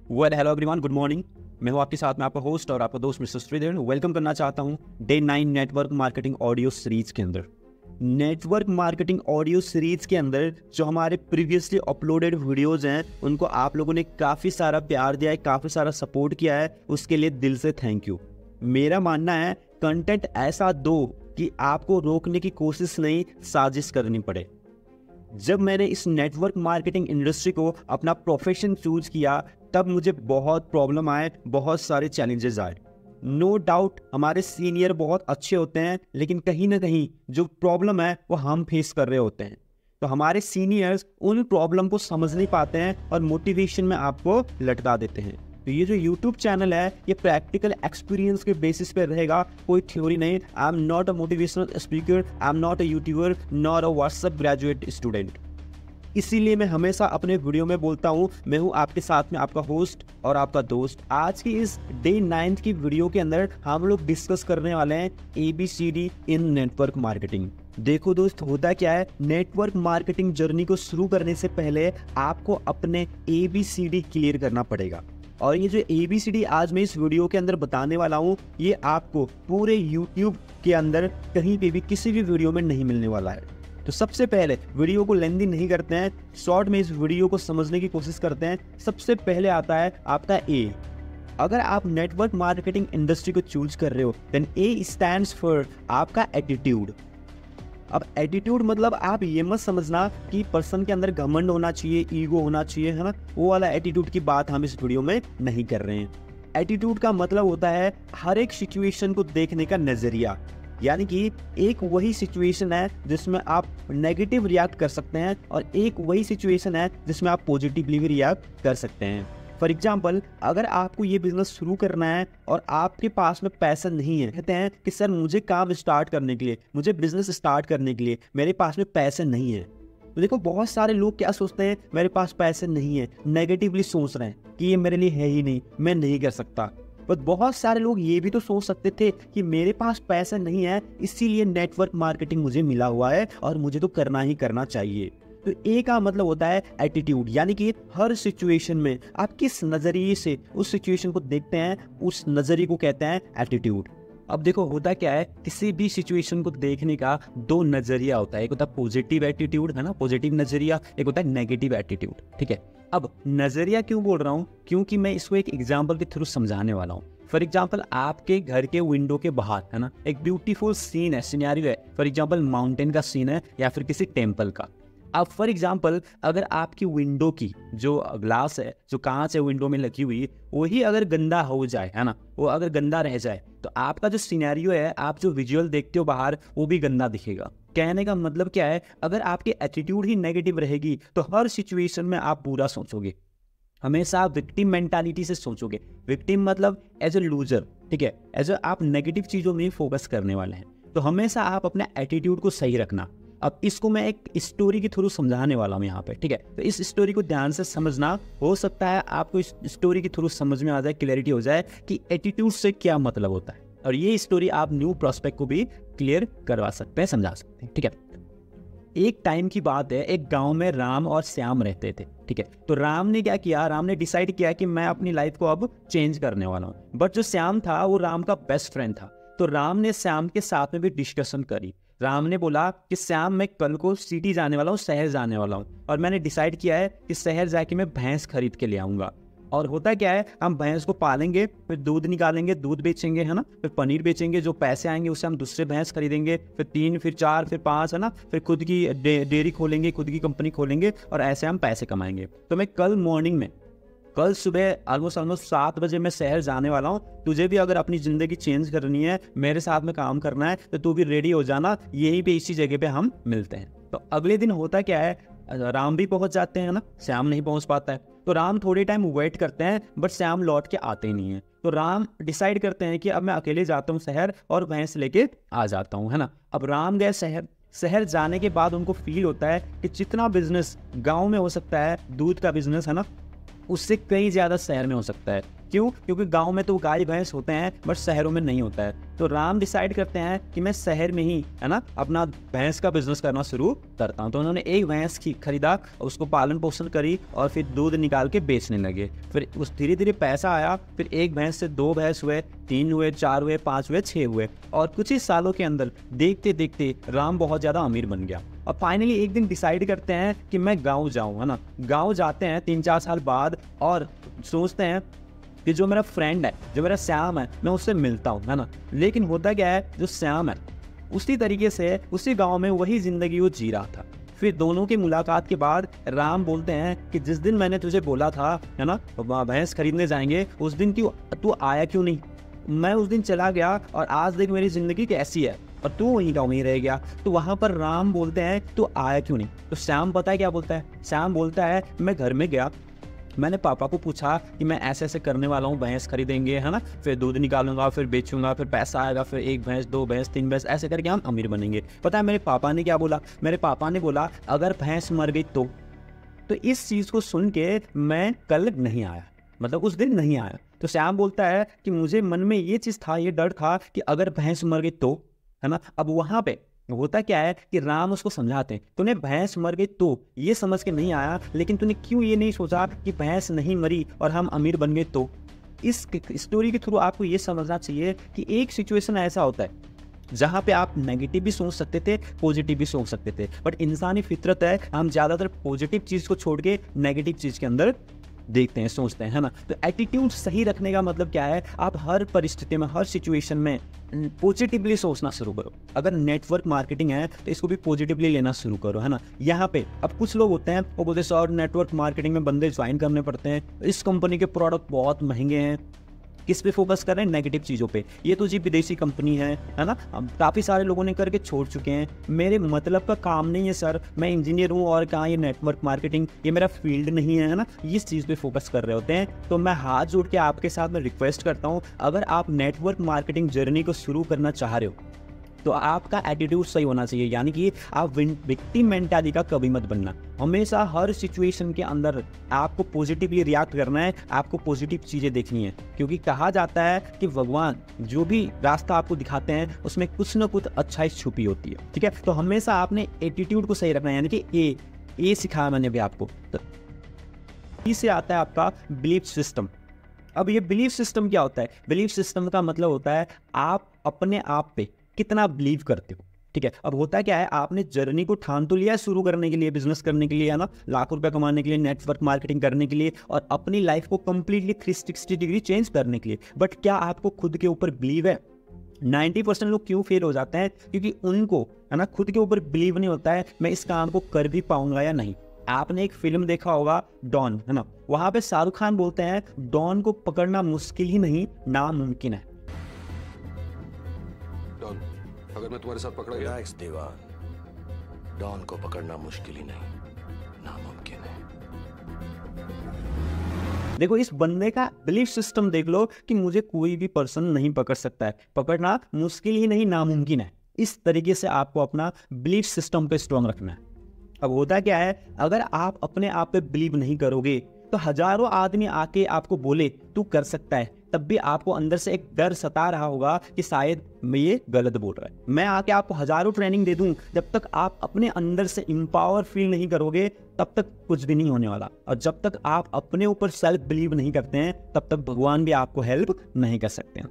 Hello everyone, good morning. मैं हूं आपके साथ में आपका होस्ट और आपका दोस्त मिस्टर श्रीधर। वेलकम करना चाहता हूं day 9 network marketing audio series के अंदर। नेटवर्क मार्केटिंग ऑडियो सीरीज के अंदर जो हमारे प्रीवियसली अपलोडेड वीडियोस हैं उनको आप लोगों ने काफ़ी सारा प्यार दिया है, काफ़ी सारा सपोर्ट किया है, उसके लिए दिल से थैंक यू। मेरा मानना है कंटेंट ऐसा दो कि आपको रोकने की कोशिश नहीं, साजिश करनी पड़े। जब मैंने इस नेटवर्क मार्केटिंग इंडस्ट्री को अपना प्रोफेशन चूज किया तब मुझे बहुत प्रॉब्लम आए, बहुत सारे चैलेंजेस आए। नो डाउट हमारे सीनियर बहुत अच्छे होते हैं, लेकिन कहीं ना कहीं जो प्रॉब्लम है वो हम फेस कर रहे होते हैं। तो हमारे सीनियर्स उन प्रॉब्लम को समझ नहीं पाते हैं और मोटिवेशन में आपको लटका देते हैं। तो ये जो YouTube चैनल है ये प्रैक्टिकल एक्सपीरियंस के बेसिस पे रहेगा, कोई थ्योरी नहीं। I am not a motivational speaker, I am not a YouTuber, not a WhatsApp graduate student. इसीलिए मैं हमेशा अपने वीडियो में बोलता हूँ मैं हूँ आपके साथ में आपका होस्ट और आपका दोस्त। आज की इस डे 9 की वीडियो के अंदर हम लोग डिस्कस करने वाले हैं ABCD इन नेटवर्क मार्केटिंग। देखो दोस्त, होता क्या है, नेटवर्क मार्केटिंग जर्नी को शुरू करने से पहले आपको अपने ABCD क्लियर करना पड़ेगा। और ये जो ABCD आज मैं इस वीडियो के अंदर बताने वाला हूँ ये आपको पूरे YouTube के अंदर कहीं पे भी किसी भी वीडियो में नहीं मिलने वाला है। तो सबसे पहले वीडियो को लेंदी नहीं करते हैं, शॉर्ट में इस वीडियो को समझने की कोशिश करते हैं। सबसे पहले आता है आपका A। अगर आप नेटवर्क मार्केटिंग इंडस्ट्री को चूज कर रहे हो देन A स्टैंड्स फॉर आपका एटीट्यूड। अब एटीट्यूड मतलब आप ये मत समझना कि पर्सन के अंदर घमंड होना चाहिए, ईगो होना चाहिए, है ना, वो वाला एटीट्यूड की बात हम इस वीडियो में नहीं कर रहे हैं। एटीट्यूड का मतलब होता है हर एक सिचुएशन को देखने का नजरिया। यानी कि एक वही सिचुएशन है जिसमें आप नेगेटिव रिएक्ट कर सकते हैं और एक वही सिचुएशन है जिसमें आप पॉजिटिवली भी रिएक्ट कर सकते हैं। फॉर एग्जाम्पल, अगर आपको ये बिजनेस शुरू करना है और आपके पास में पैसा नहीं है, कहते हैं कि सर मुझे काम स्टार्ट करने के लिए, मुझे बिजनेस स्टार्ट करने के लिए मेरे पास में पैसे नहीं है। तो देखो बहुत सारे लोग क्या सोचते हैं, मेरे पास पैसे नहीं है, नेगेटिवली सोच रहे हैं कि ये मेरे लिए है ही नहीं, मैं नहीं कर सकता। पर बहुत सारे लोग ये भी तो सोच सकते थे कि मेरे पास पैसा नहीं है इसीलिए नेटवर्क मार्केटिंग मुझे मिला हुआ है और मुझे तो करना ही करना चाहिए। तो ए का मतलब होता है एटीट्यूड, यानी कि हर सिचुएशन में आप किस नजरिए से उस सिचुएशन को देखते हैं, उस नजरिए को कहते हैं एटीट्यूड। अब देखो होता क्या है, किसी भी सिचुएशन को देखने का दो नजरिया होता है। एक होता है पॉजिटिव एटीट्यूड, है ना, पॉजिटिव नजरिया, एक होता है नेगेटिव एटीट्यूड। ठीक है, अब नजरिया क्यों बोल रहा हूँ, क्योंकि मैं इसको एक एग्जाम्पल के थ्रू समझाने वाला हूँ। फॉर एग्जाम्पल, आपके घर के विंडो के बाहर, है ना, एक ब्यूटीफुल सीन है, सिनेरियो है। फॉर एग्जाम्पल माउंटेन का सीन है या फिर किसी टेम्पल का। अब फॉर एग्जाम्पल अगर आपकी विंडो की जो ग्लास है, जो कांच है विंडो में लगी हुई, वही अगर गंदा हो जाए, है ना, वो अगर गंदा रह जाए तो आपका जो सिनेरियो है, आप जो विजुअल देखते हो बाहर, वो भी गंदा दिखेगा। कहने का मतलब क्या है, अगर आपकी एटीट्यूड ही नेगेटिव रहेगी तो हर सिचुएशन में आप बुरा सोचोगे, हमेशा आप विक्टिम मेंटालिटी से सोचोगे। विक्टिम मतलब एज ए लूजर, ठीक है, एज ए आप नेगेटिव चीजों में फोकस करने वाले हैं। तो हमेशा आप अपने एटीट्यूड को सही रखना। अब इसको मैं एक स्टोरी के थ्रू समझाने वाला हूँ यहाँ पे, ठीक है। तो इस स्टोरी को ध्यान से समझना, हो सकता है आपको इस स्टोरी के थ्रू समझ में आ जाए, क्लैरिटी हो जाए कि एटीट्यूड से क्या मतलब होता है। और ये स्टोरी आप न्यू प्रोस्पेक्ट को भी क्लियर करवा सकते हैं, समझा सकते हैं, ठीक है। एक टाइम की बात है, एक गांव में राम और श्याम रहते थे, ठीक है। तो राम ने क्या किया, राम ने डिसाइड किया कि मैं अपनी लाइफ को अब चेंज करने वाला हूँ। बट जो श्याम था वो राम का बेस्ट फ्रेंड था। तो राम ने श्याम के साथ में भी डिस्कशन करी। राम ने बोला कि श्याम, मैं कल को सिटी जाने वाला हूँ, शहर जाने वाला हूँ, और मैंने डिसाइड किया है कि शहर जाके मैं भैंस खरीद के ले आऊंगा। और होता क्या है, हम भैंस को पालेंगे, फिर दूध निकालेंगे, दूध बेचेंगे, है ना, फिर पनीर बेचेंगे, जो पैसे आएंगे उससे हम दूसरे भैंस खरीदेंगे, फिर 3, फिर 4, फिर 5, है ना, फिर खुद की डेयरी खोलेंगे, खुद की कंपनी खोलेंगे और ऐसे हम पैसे कमाएंगे। तो मैं कल मॉर्निंग में, कल सुबह ऑलमोस्ट 7 बजे मैं शहर जाने वाला हूँ। तुझे भी अगर अपनी ज़िंदगी चेंज करनी है, मेरे साथ में काम करना है, तो तू भी रेडी हो जाना, यहीं पे इसी जगह पे हम मिलते हैं। तो अगले दिन होता क्या है, राम भी पहुंच जाते हैं ना, श्याम नहीं पहुंच पाता है। तो राम थोड़े टाइम वेट करते हैं बट श्याम लौट के आते नहीं है। तो राम डिसाइड करते हैं कि अब मैं अकेले जाता हूँ शहर और भैंस लेके आ जाता हूँ, है ना। अब राम गए शहर जाने के बाद उनको फील होता है कि जितना बिजनेस गाँव में हो सकता है, दूध का बिजनेस, है ना, उससे कहीं ज़्यादा शहर में हो सकता है। क्यों? क्योंकि गांव में तो गाय भैंस होते हैं बट शहरों में नहीं होता है। तो राम डिसाइड करते हैं कि मैं शहर में ही, है ना, अपना भैंस का बिजनेस करना शुरू करता हूँ। तो उन्होंने एक भैंस खरीदा, उसको पालन पोषण करी और फिर दूध निकाल के बेचने लगे। फिर उस धीरे धीरे पैसा आया, फिर एक भैंस से 2 भैंस हुए, 3 हुए, 4 हुए, 5 हुए, 6 हुए और कुछ ही सालों के अंदर देखते देखते राम बहुत ज़्यादा अमीर बन गया। और फाइनली एक दिन डिसाइड करते हैं कि मैं गाँव जाऊँ, है ना। गाँव जाते हैं 3-4 साल बाद और सोचते हैं कि जो मेरा फ्रेंड है, जो मेरा श्याम है, मैं उससे मिलता हूँ, है ना। लेकिन होता क्या है, जो श्याम है उसी तरीके से उसी गांव में वही जिंदगी वो जी रहा था। फिर दोनों की मुलाकात के बाद राम बोलते हैं कि जिस दिन मैंने तुझे बोला था, है ना, भैंस खरीदने जाएंगे, उस दिन तू आया क्यों नहीं? मैं उस दिन चला गया और आज देख मेरी जिंदगी कैसी है और तू वहीं गाँव में रह गया। तो वहां पर राम बोलते हैं तू आया क्यों नहीं? तो श्याम पता है क्या बोलता है? श्याम बोलता है मैं घर में गया, मैंने पापा को पूछा कि मैं ऐसे ऐसे करने वाला हूँ, भैंस खरीदेंगे, है ना, फिर दूध निकालूंगा, फिर बेचूंगा, फिर पैसा आएगा, फिर 1 भैंस, 2 भैंस, 3 भैंस, ऐसे करके हम अमीर बनेंगे। पता है मेरे पापा ने क्या बोला? मेरे पापा ने बोला अगर भैंस मर गई तो इस चीज़ को सुन के मैं कल नहीं आया, मतलब उस दिन नहीं आया। तो श्याम बोलता है कि मुझे मन में ये चीज़ था, ये डर था कि अगर भैंस मर गई तो, है ना। अब वहाँ पे होता क्या है कि राम उसको समझाते हैं, तूने भैंस मर गई तो ये समझ के नहीं आया, लेकिन तूने क्यों ये नहीं सोचा कि भैंस नहीं मरी और हम अमीर बन गए तो। इस स्टोरी के थ्रू आपको ये समझना चाहिए कि एक सिचुएशन ऐसा होता है जहाँ पे आप नेगेटिव भी सोच सकते थे, पॉजिटिव भी सोच सकते थे, बट इंसानी फितरत है, हम ज़्यादातर पॉजिटिव चीज़ को छोड़ के नेगेटिव चीज़ के अंदर देखते हैं, सोचते हैं, है ना। तो एटीट्यूड सही रखने का मतलब क्या है? आप हर परिस्थिति में, हर सिचुएशन में पॉजिटिवली सोचना शुरू करो। अगर नेटवर्क मार्केटिंग है तो इसको भी पॉजिटिवली लेना शुरू करो, है ना। यहाँ पे अब कुछ लोग होते हैं वो बोलते हैं सर नेटवर्क मार्केटिंग में बंदे ज्वाइन करने पड़ते हैं, इस कंपनी के प्रोडक्ट बहुत महंगे हैं। किस पे फोकस कर रहे हैं? नेगेटिव चीज़ों पे। ये तो जी विदेशी कंपनी है ना, काफ़ी सारे लोगों ने करके छोड़ चुके हैं, मेरे मतलब का काम नहीं है सर, मैं इंजीनियर हूँ और कहाँ ये नेटवर्क मार्केटिंग, ये मेरा फील्ड नहीं है ना, इस चीज़ पे फोकस कर रहे होते हैं। तो मैं हाथ जोड़ के आपके साथ में रिक्वेस्ट करता हूँ, अगर आप नेटवर्क मार्केटिंग जर्नी को शुरू करना चाह रहे हो तो आपका एटीट्यूड सही होना चाहिए, यानी कि आप विक्टिम मेंटालिटी का कभी मत बनना। हमेशा हर सिचुएशन के अंदर आपको पॉजिटिवली रिएक्ट करना है, आपको पॉजिटिव चीज़ें देखनी है, क्योंकि कहा जाता है कि भगवान जो भी रास्ता आपको दिखाते हैं उसमें कुछ ना कुछ अच्छाई छुपी होती है, ठीक है। तो हमेशा आपने एटीट्यूड को सही रखना है, यानी कि ए सिखाया मैंने भी आपको। तो इससे आता है आपका बिलीफ सिस्टम। अब ये बिलीफ सिस्टम क्या होता है? बिलीफ सिस्टम का मतलब होता है आप अपने आप पे कितना बिलीव करते हो, ठीक है। अब होता क्या है, आपने जर्नी को ठान तो लिया शुरू करने के लिए, बिजनेस करने के लिए, है ना, लाखों रुपए कमाने के लिए, नेटवर्क मार्केटिंग करने के लिए और अपनी लाइफ को कंप्लीटली 360 डिग्री चेंज करने के लिए, बट क्या आपको खुद के ऊपर बिलीव है? 90% लोग क्यों फेल हो जाते हैं? क्योंकि उनको, है ना, खुद के ऊपर बिलीव नहीं होता है मैं इस काम को कर भी पाऊंगा या नहीं। आपने एक फिल्म देखा होगा डॉन, है ना, वहां पे शाहरुख खान बोलते हैं डॉन को पकड़ना मुश्किल ही नहीं नामुमकिन है। डॉन, अगर मैं तुम्हारे साथ पकड़ा गया? रिलैक्स दीवान, डॉन को पकड़ना मुश्किल ही नहीं नामुमकिन है। देखो इस बंदे का बिलीफ सिस्टम देख लो कि मुझे कोई भी पर्सन नहीं पकड़ सकता है, पकड़ना मुश्किल ही नहीं नामुमकिन है। इस तरीके से आपको अपना बिलीफ सिस्टम पे स्ट्रॉन्ग रखना है। अब होता क्या है, अगर आप अपने आप पे बिलीव नहीं करोगे तो हजारों आदमी आके आपको बोले तू कर सकता है, तब भी आपको अंदर से एक डर सता रहा होगा कि शायद मैं ये गलत बोल रहा है। मैं आके आपको हजारों ट्रेनिंग दे दूं, जब तक आप अपने अंदर से एम्पावर फील नहीं करोगे तब तक कुछ भी नहीं होने वाला। और जब तक आप अपने ऊपर सेल्फ बिलीव नहीं करते हैं तब तक भगवान भी आपको हेल्प नहीं कर सकते हैं।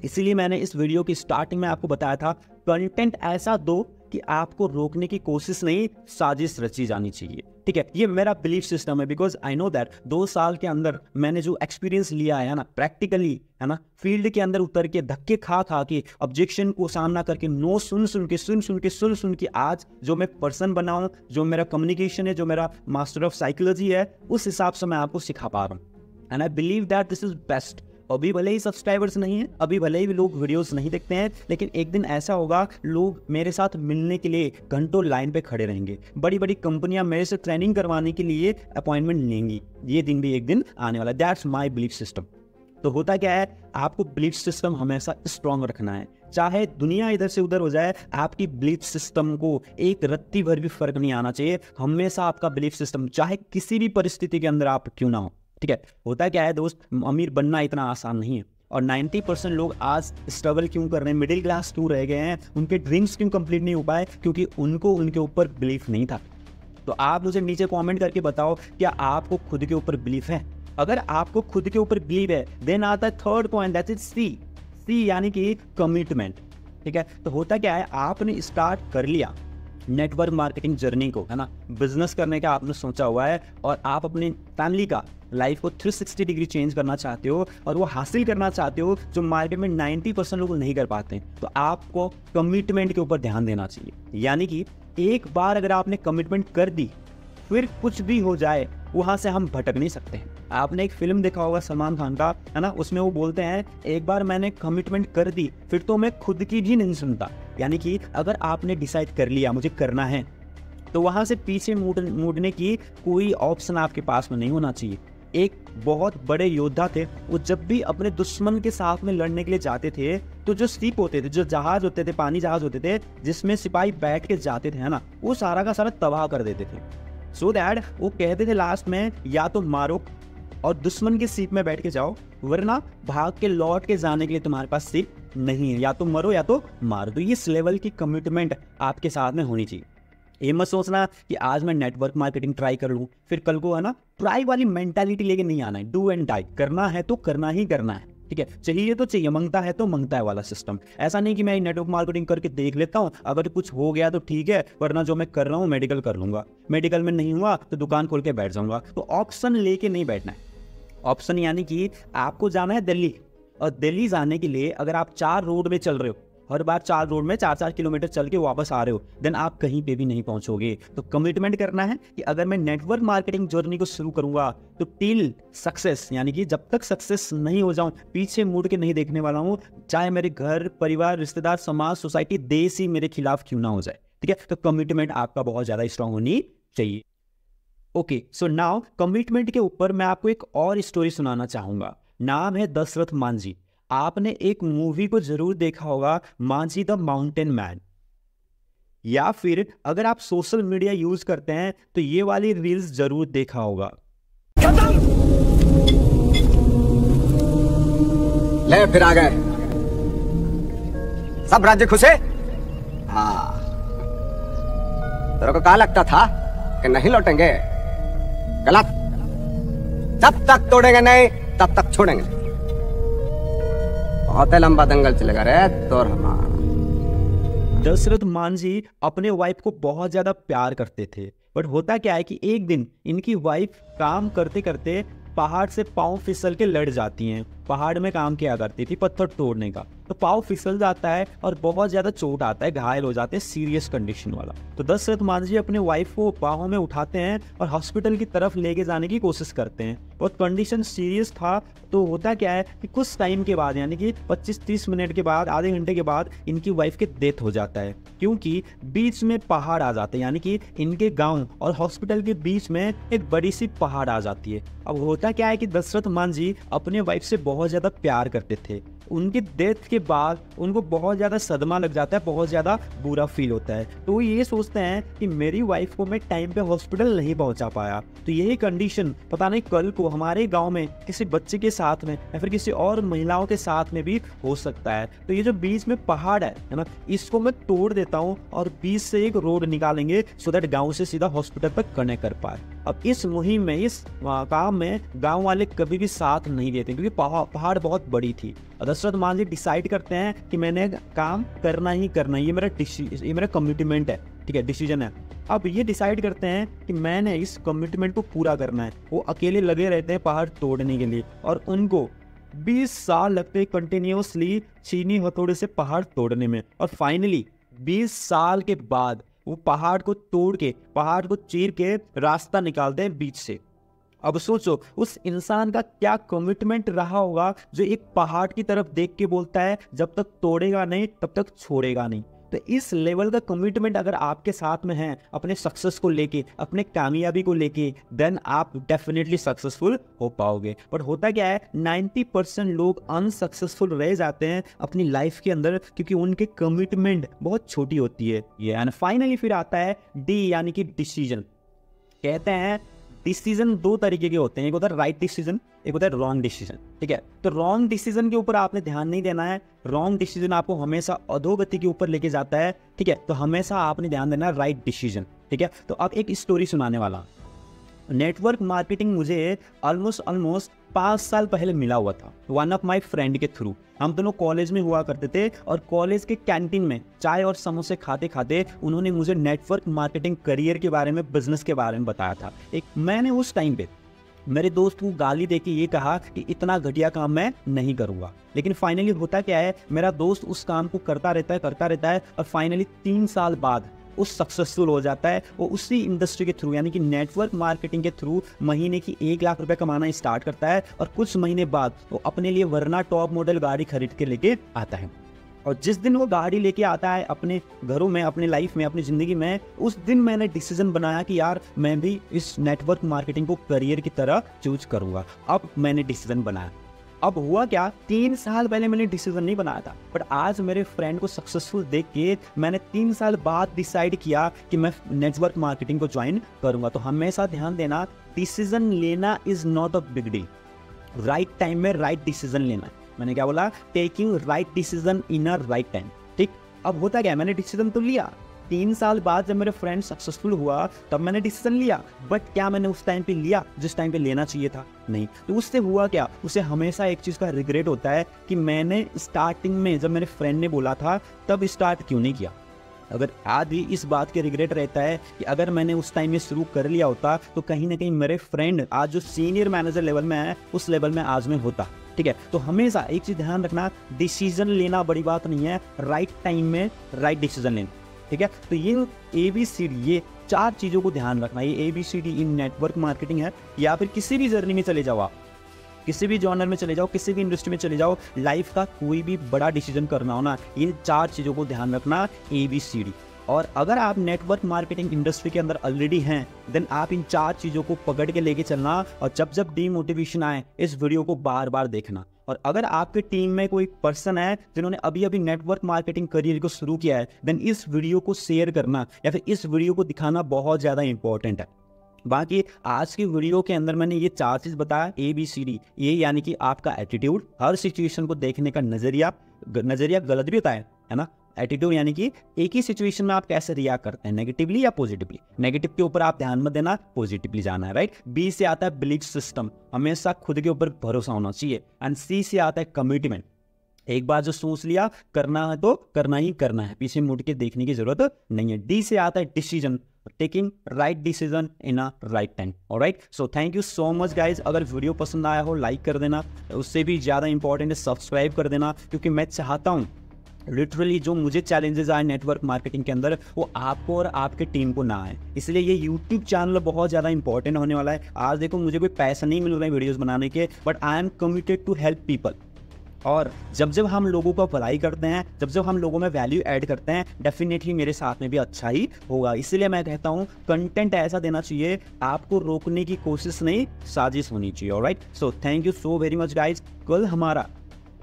इसीलिए मैंने इस वीडियो की स्टार्टिंग में आपको बताया था, कंटेंट ऐसा दो कि आपको रोकने की कोशिश नहीं, साजिश रची जानी चाहिए, ठीक है। ये मेरा बिलीफ सिस्टम है, बिकॉज आई नो दैट 2 साल के अंदर मैंने जो एक्सपीरियंस लिया है ना, प्रैक्टिकली, है ना, फील्ड के अंदर उतर के धक्के खा के ऑब्जेक्शन को सामना करके नो सुन के आज जो मैं पर्सन बना हूं, जो मेरा कम्युनिकेशन है, जो मेरा मास्टर ऑफ साइकोलॉजी है, उस हिसाब से मैं आपको सिखा पा रहा हूँ। And I believe that this is best. अभी भले ही सब्सक्राइबर्स नहीं है, अभी भले ही लोग वीडियोस नहीं देखते हैं, लेकिन एक दिन ऐसा होगा लोग मेरे साथ मिलने के लिए घंटों लाइन पे खड़े रहेंगे। बड़ी बड़ी कंपनियां मेरे से ट्रेनिंग करवाने के लिए अपॉइंटमेंट लेंगी। ये दिन भी एक दिन आने वाला। That's my belief system. तो होता क्या है, आपको बिलीफ सिस्टम हमेशा स्ट्रांग रखना है। चाहे दुनिया इधर से उधर हो जाए, आपकी बिलीफ सिस्टम को एक रत्ती भर भी फर्क नहीं आना चाहिए। हमेशा आपका बिलीफ सिस्टम, चाहे किसी भी परिस्थिति के अंदर आप क्यों ना हो, ठीक है। होता क्या है दोस्त, अमीर बनना इतना आसान नहीं है, और 90% लोग आज स्ट्रगल क्यों कर रहे हैं, मिडिल क्लास क्यों रह गए हैं, उनके ड्रीम्स क्यों कंप्लीट नहीं हो पाए, क्योंकि उनको उनके ऊपर बिलीफ नहीं था। तो आप मुझे नीचे कमेंट करके बताओ, क्या आपको खुद के ऊपर बिलीफ है? अगर आपको खुद के ऊपर बिलीव है, देन आता है third point, that is C यानी कि कमिटमेंट। ठीक है। तो होता क्या है, आपने स्टार्ट कर लिया नेटवर्क मार्केटिंग जर्नी को, है ना, बिजनेस करने का आपने सोचा हुआ है, और आप अपनी फैमिली का लाइफ को 360 डिग्री चेंज करना चाहते हो, और वो हासिल करना चाहते हो जो मार्केट में 90% लोग नहीं कर पाते हैं। तो आपको कमिटमेंट के ऊपर ध्यान देना चाहिए। यानी कि एक बार अगर आपने कमिटमेंट कर दी, फिर कुछ भी हो जाए वहां से हम भटक नहीं सकते हैं। आपने एक फिल्म देखा होगा सलमान खान का, है ना, उसमें वो बोलते हैं एक बार मैंने कमिटमेंट कर दी फिर तो मैं खुद की भी नहीं सुनता। यानी कि अगर आपने डिसाइड कर लिया मुझे करना है, तो वहां से पीछे मुड़ने की कोई ऑप्शन आपके पास में नहीं होना चाहिए। एक बहुत बड़े योद्धा थे, वो जब भी अपने दुश्मन के साथ में लड़ने के लिए जाते थे, तो जो शिप होते थे, जो जहाज होते थे, पानी जहाज होते थे, जिसमें सिपाही बैठ के जाते थे, है ना, वो सारा का सारा तबाह कर देते थे। सो दैट वो कहते थे लास्ट में, या तो मारो और दुश्मन की सीट में बैठ के जाओ, वरना भाग के लौट के जाने के लिए तुम्हारे पास सीट नहीं है, या तो मरो या तो मारो। तो इस लेवल की कमिटमेंट आपके साथ में होनी चाहिए। ये मत सोचना कि आज मैं नेटवर्क मार्केटिंग ट्राई कर लूँ, फिर कल को, है ना, ट्राई वाली मेंटालिटी लेके नहीं आना है। डू एंड डाई, करना है तो करना ही करना है। ठीक है, चाहिए तो चाहिए, मांगता है तो मांगता है वाला सिस्टम। ऐसा नहीं कि मैं नेटवर्क मार्केटिंग करके देख लेता हूँ, अगर कुछ हो गया तो ठीक है, वरना जो मैं कर रहा हूँ मेडिकल कर लूंगा, मेडिकल में नहीं हुआ तो दुकान खोल के बैठ जाऊंगा। तो ऑप्शन लेके नहीं बैठना है। ऑप्शन यानी कि आपको जाना है दिल्ली, और दिल्ली जाने के लिए अगर आप 4 रोड में चल रहे हो, हर बार 4 रोड में 4-4 किलोमीटर चल के वापस आ रहे हो, देन आप कहीं पे भी नहीं पहुंचोगे। तो कमिटमेंट करना है कि अगर मैं नेटवर्क मार्केटिंग जर्नी को शुरू करूंगा तो टिल सक्सेस, यानी कि जब तक सक्सेस नहीं हो जाऊं, पीछे मुड़ के नहीं देखने वाला हूं, चाहे मेरे घर परिवार रिश्तेदार समाज सोसाइटी देश ही मेरे खिलाफ क्यों ना हो जाए। ठीक है, तो कमिटमेंट आपका बहुत ज्यादा स्ट्रांग होनी चाहिए। ओके, सो नाउ कमिटमेंट के ऊपर मैं आपको एक और स्टोरी सुनाना चाहूंगा। नाम है दशरथ मांझी। आपने एक मूवी को जरूर देखा होगा, मांझी द माउंटेन मैन, या फिर अगर आप सोशल मीडिया यूज करते हैं तो ये वाली रील्स जरूर देखा होगा। ले फिर आ गए सब राज्य खुशे। हाँ, तेरे को क्या लगता था कि नहीं लौटेंगे? गलत। जब तक तोड़ेंगे नहीं तब तक छोड़ेंगे। बहुत लंबा दंगल चलेगा रे तोर हमारा। दशरथ मांझी अपने वाइफ को बहुत ज्यादा प्यार करते थे, बट होता क्या है कि एक दिन इनकी वाइफ काम करते करते पहाड़ से पांव फिसल के लड़ जाती हैं। पहाड़ में काम किया करती थी पत्थर तोड़ने का, तो पांव फिसल जाता है और बहुत ज्यादा चोट आता है, घायल हो जाते हैं, सीरियस कंडीशन वाला। तो दशरथ मांझी अपने वाइफ को बाहों में उठाते हैं और हॉस्पिटल की तरफ लेके जाने की कोशिश करते हैं, और कंडीशन सीरियस था। तो होता क्या है कि कुछ टाइम के बाद, यानी कि 25-30 मिनट के बाद, आधे घंटे के बाद इनकी वाइफ के डेथ हो जाता है, क्योंकि बीच में पहाड़ आ जाते हैं। यानी कि इनके गांव और हॉस्पिटल के बीच में एक बड़ी सी पहाड़ आ जाती है। अब होता क्या है कि दशरथ मांझी अपने वाइफ से बहुत ज्यादा प्यार करते थे। उनकी डेथ के बाद उनको बहुत ज़्यादा सदमा लग जाता है, बहुत ज़्यादा बुरा फील होता है। तो वो ये सोचते हैं कि मेरी वाइफ को मैं टाइम पे हॉस्पिटल नहीं पहुंचा पाया, तो यही कंडीशन पता नहीं कल को हमारे गांव में किसी बच्चे के साथ में या फिर किसी और महिलाओं के साथ में भी हो सकता है। तो ये जो बीच में पहाड़ है ना, इसको मैं तोड़ देता हूँ और बीच से एक रोड निकालेंगे सो दैट गाँव से सीधा हॉस्पिटल पर कनेक्ट कर पाए। अब इस मुहिम में, इस काम में गाँव वाले कभी भी साथ नहीं देते, क्योंकि पहाड़ बहुत बड़ी थी। दशरथ मांझी डिसाइड करते हैं कि मैंने काम करना ही करना, ये मेरा कमिटमेंट है, ठीक है, डिसीजन है। अब ये डिसाइड करते हैं कि मैंने इस कमिटमेंट को पूरा करना है। वो अकेले लगे रहते हैं पहाड़ तोड़ने के लिए, और उनको 20 साल लगते हैं कंटिन्यूसली चीनी हथौड़े से पहाड़ तोड़ने में। और फाइनली 20 साल के बाद वो पहाड़ को तोड़ के, पहाड़ को चीर के रास्ता निकालते हैं बीच से। अब सोचो उस इंसान का क्या कमिटमेंट रहा होगा, जो एक पहाड़ की तरफ देख के बोलता है जब तक तोड़ेगा नहीं तब तक छोड़ेगा नहीं। तो इस लेवल का कमिटमेंट अगर आपके साथ में है अपने सक्सेस को लेके, अपने कामयाबी को लेके, देन आप डेफिनेटली सक्सेसफुल हो पाओगे। बट होता क्या है, 90% लोग अनसक्सेसफुल रह जाते हैं अपनी लाइफ के अंदर, क्योंकि उनके कमिटमेंट बहुत छोटी होती है। ये एंड फाइनली फिर आता है डी, यानी कि डिसीजन। कहते हैं डिसीजन दो तरीके के होते हैं, एक होता है राइट डिसीजन, एक होता है रॉन्ग डिसीजन। ठीक है, तो रॉन्ग डिसीजन के ऊपर आपने ध्यान नहीं देना है। रॉन्ग डिसीजन आपको हमेशा अधोगति के ऊपर लेके जाता है। ठीक है, तो हमेशा आपने ध्यान देना है राइट डिसीजन। ठीक है, तो अब एक स्टोरी सुनाने वाला। नेटवर्क मार्केटिंग मुझे ऑलमोस्ट 5 साल पहले मिला हुआ था वन ऑफ माई फ्रेंड के थ्रू। हम दोनों कॉलेज में हुआ करते थे और कॉलेज के कैंटीन में चाय और समोसे खाते खाते उन्होंने मुझे नेटवर्क मार्केटिंग करियर के बारे में, बिजनेस के बारे में बताया था। मैंने उस टाइम पे मेरे दोस्त को गाली देके ये कहा कि इतना घटिया काम मैं नहीं करूँगा, लेकिन फाइनली होता क्या है, मेरा दोस्त उस काम को करता रहता है और फाइनली 3 साल बाद उस सक्सेसफुल हो जाता है। वो उसी इंडस्ट्री के थ्रू यानी कि नेटवर्क मार्केटिंग के थ्रू महीने की 1 लाख रुपए कमाना स्टार्ट करता है और कुछ महीने बाद वो अपने लिए वरना टॉप मॉडल गाड़ी खरीद के लेके आता है। और जिस दिन वो गाड़ी लेके आता है अपने घरों में, अपने लाइफ में, अपनी ज़िंदगी में, उस दिन मैंने डिसीजन बनाया कि यार मैं भी इस नेटवर्क मार्केटिंग को करियर की तरह चूज करूँगा। अब मैंने डिसीजन बनाया। अब हुआ क्या, 3 साल पहले मैंने डिसीजन नहीं बनाया था, बट आज मेरे फ्रेंड को सक्सेसफुल देख के मैंने 3 साल बाद डिसाइड किया कि मैं नेटवर्क मार्केटिंग को ज्वाइन करूंगा। तो हमेशा ध्यान देना, डिसीजन लेना is not a big deal. Right time में राइट डिसीजन लेना। मैंने क्या बोला, taking right decision in a right time. ठीक, अब होता क्या, मैंने डिसीजन तो लिया, 3 साल बाद जब मेरे फ्रेंड सक्सेसफुल हुआ तब मैंने डिसीजन लिया, बट क्या मैंने उस टाइम पे लिया जिस टाइम पे लेना चाहिए था? नहीं। तो उससे हुआ क्या, उसे हमेशा एक चीज़ का रिग्रेट होता है कि मैंने स्टार्टिंग में जब मेरे फ्रेंड ने बोला था तब स्टार्ट क्यों नहीं किया। अगर आज भी इस बात के रिग्रेट रहता है कि अगर मैंने उस टाइम में शुरू कर लिया होता तो कहीं ना कहीं मेरे फ्रेंड आज जो सीनियर मैनेजर लेवल में है उस लेवल में आज में होता। ठीक है, तो हमेशा एक चीज़ ध्यान रखना, डिसीजन लेना बड़ी बात नहीं है, राइट टाइम में राइट डिसीजन लेना। ठीक है, तो ये ABCD, ये 4 चीज़ों को ध्यान रखना। ये ABCD इन नेटवर्क मार्केटिंग है, या फिर किसी भी जर्नी में चले जाओ आप, किसी भी जॉनर में चले जाओ, किसी भी इंडस्ट्री में चले जाओ, लाइफ का कोई भी बड़ा डिसीजन करना हो ना, इन 4 चीज़ों को ध्यान रखना, ABCD। और अगर आप नेटवर्क मार्केटिंग इंडस्ट्री के अंदर ऑलरेडी हैं, देन आप इन 4 चीज़ों को पकड़ के लेके चलना और जब जब डीमोटिवेशन आए इस वीडियो को बार बार देखना। और अगर आपके टीम में कोई पर्सन है जिन्होंने अभी अभी नेटवर्क मार्केटिंग करियर को शुरू किया है, देन इस वीडियो को शेयर करना या फिर इस वीडियो को दिखाना बहुत ज़्यादा इंपॉर्टेंट है। बाकी आज की वीडियो के अंदर मैंने ये 4 चीज़ बताया, ABCD। ये यानी कि आपका एटीट्यूड, हर सिचुएशन को देखने का नज़रिया गलत भी होता है ना। एटीट्यूड यानी कि एक ही सिचुएशन में आप कैसे रिएक्ट करते हैं, नेगेटिवली या पॉजिटिवली। नेगेटिव के ऊपर आप ध्यान मत देना, पॉजिटिवली जाना है, राइट। B से आता है बिलीफ सिस्टम, हमेशा खुद के ऊपर भरोसा होना चाहिए। एंड C से आता है कमिटमेंट, एक बार जो सोच लिया करना है तो करना ही करना है, पीछे मुड़ के देखने की जरूरत नहीं है। D से आता है decision, taking right decision in a right time. Alright, so thank you so much guys. अगर वीडियो पसंद आया हो लाइक कर देना, उससे भी ज़्यादा इंपॉर्टेंट है सब्सक्राइब कर देना, क्योंकि मैं चाहता हूँ लिटरली जो मुझे चैलेंजेस आए नेटवर्क मार्केटिंग के अंदर वो आपको और आपके टीम को ना आए। इसलिए ये यूट्यूब चैनल बहुत ज़्यादा इंपॉर्टेंट होने वाला है। आज देखो मुझे कोई पैसा नहीं मिल रहा है वीडियोस बनाने के, but I am committed to help people. और जब जब हम लोगों को भलाई करते हैं, जब जब हम लोगों में वैल्यू ऐड करते हैं, डेफिनेटली मेरे साथ में भी अच्छा ही होगा। इसलिए मैं कहता हूँ कंटेंट ऐसा देना चाहिए, आपको रोकने की कोशिश नहीं, साजिश होनी चाहिए। Alright, so thank you so very much guys. कल हमारा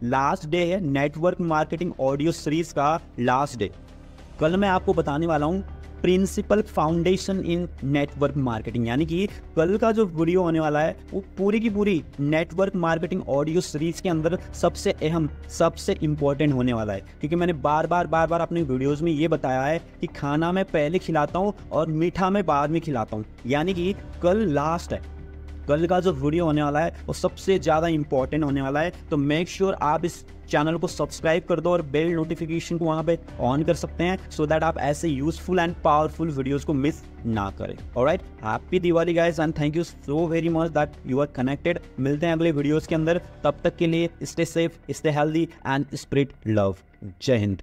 लास्ट डे है नेटवर्क मार्केटिंग ऑडियो सीरीज का लास्ट डे। कल मैं आपको बताने वाला हूँ principle foundation in network marketing, यानी कि कल का जो वीडियो होने वाला है वो पूरी की पूरी नेटवर्क मार्केटिंग ऑडियो सीरीज के अंदर सबसे अहम, सबसे इंपॉर्टेंट होने वाला है। क्योंकि मैंने बार बार अपने वीडियोस में ये बताया है कि खाना मैं पहले खिलाता हूँ और मीठा मैं बाद में खिलाता हूँ, यानी कि कल लास्ट है। कल का जो वीडियो होने वाला है वो सबसे ज़्यादा इंपॉर्टेंट होने वाला है। तो मेक श्योर आप इस चैनल को सब्सक्राइब कर दो और बेल नोटिफिकेशन को वहाँ पे ऑन कर सकते हैं, सो दैट आप ऐसे यूजफुल एंड पावरफुल वीडियोस को मिस ना करें। Alright, happy Diwali guys and thank you so very much that you are connected. मिलते हैं अगले वीडियोस के अंदर, तब तक के लिए stay safe, stay healthy and spread love. जय हिंद।